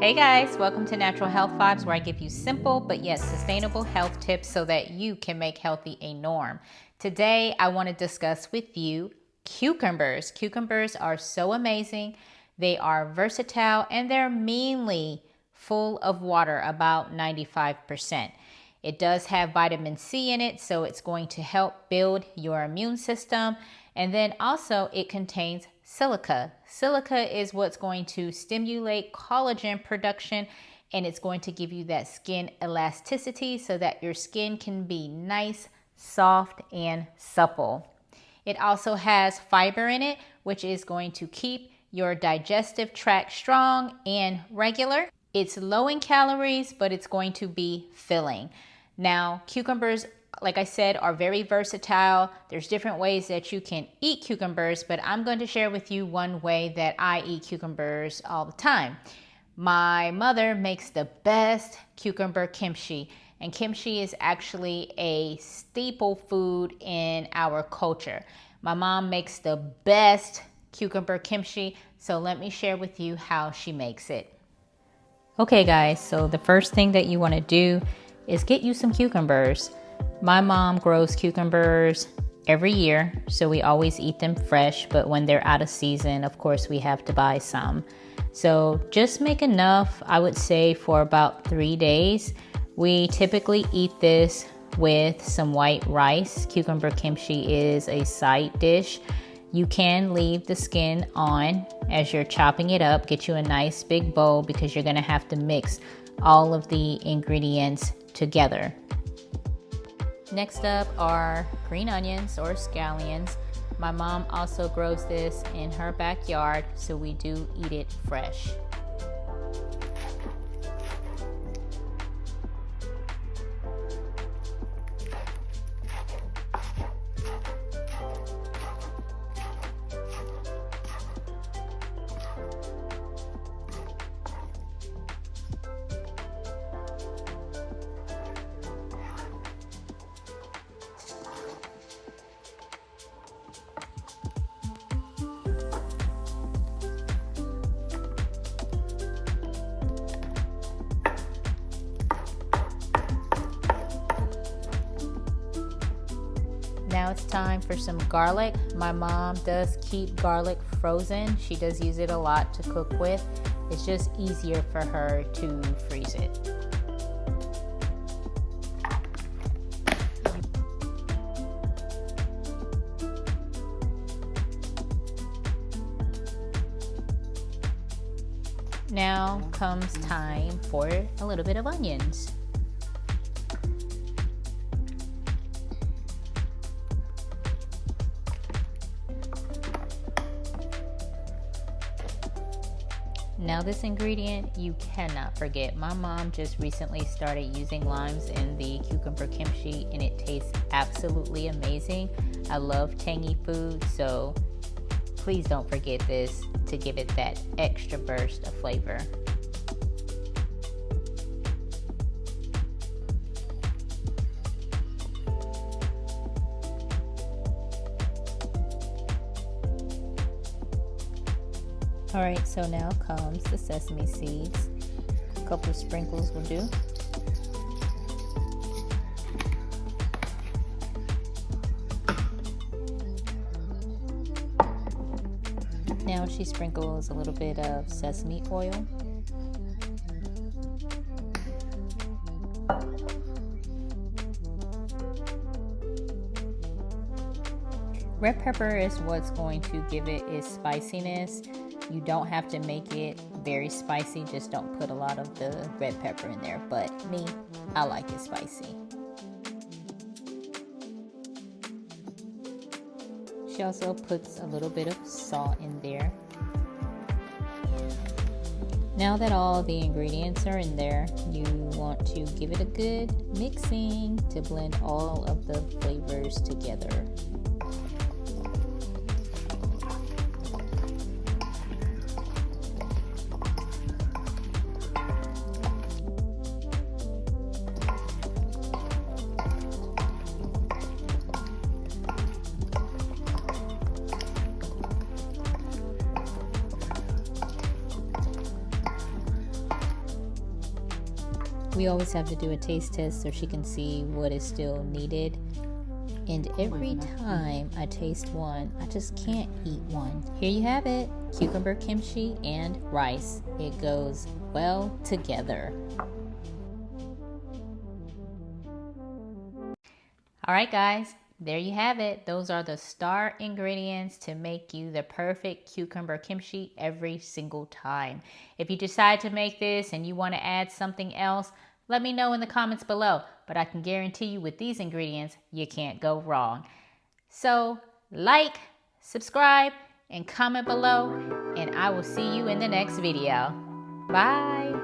Hey guys, welcome to Natural Health Vibes, where I give you simple but yet sustainable health tips so that you can make healthy a norm. Today, I want to discuss with you cucumbers. Cucumbers are so amazing. They are versatile and they're mainly full of water, about 95%. It does have vitamin C in it, so it's going to help build your immune system. And then also it contains silica. Silica is what's going to stimulate collagen production, and it's going to give you that skin elasticity so that your skin can be nice, soft, and supple. It also has fiber in it, which is going to keep your digestive tract strong and regular. It's low in calories, but it's going to be filling. Now, cucumbers, like I said, are very versatile. There's different ways that you can eat cucumbers, but I'm going to share with you one way that I eat cucumbers all the time. My mother makes the best cucumber kimchi, and kimchi is actually a staple food in our culture. My mom makes the best cucumber kimchi, so let me share with you how she makes it. Okay guys, so the first thing that you want to do is get you some cucumbers. My mom grows cucumbers every year, so we always eat them fresh, but when they're out of season, of course, we have to buy some. So just make enough, I would say, for about 3 days. We typically eat this with some white rice. Cucumber kimchi is a side dish. You can leave the skin on as you're chopping it up. Get you a nice big bowl because you're gonna have to mix all of the ingredients together. Next up are green onions or scallions. My mom also grows this in her backyard, so we do eat it fresh. Now it's time for some garlic. My mom does keep garlic frozen. She does use it a lot to cook with. It's just easier for her to freeze it. Now comes time for a little bit of onions. Now this ingredient you cannot forget. My mom just recently started using limes in the cucumber kimchi and it tastes absolutely amazing. I love tangy food, so please don't forget this to give it that extra burst of flavor. All right, so now comes the sesame seeds. A couple of sprinkles will do. Now she sprinkles a little bit of sesame oil. Red pepper is what's going to give it its spiciness. You don't have to make it very spicy, just don't put a lot of the red pepper in there. But me, I like it spicy. She also puts a little bit of salt in there. Now that all the ingredients are in there, you want to give it a good mixing to blend all of the flavors together. We always have to do a taste test so she can see what is still needed. And every time I taste one, I just can't eat one. Here you have it, cucumber kimchi and rice. It goes well together. All right, guys, there you have it. Those are the star ingredients to make you the perfect cucumber kimchi every single time. If you decide to make this and you want to add something else, let me know in the comments below. But I can guarantee you with these ingredients, you can't go wrong. So like, subscribe, and comment below, and I will see you in the next video. Bye.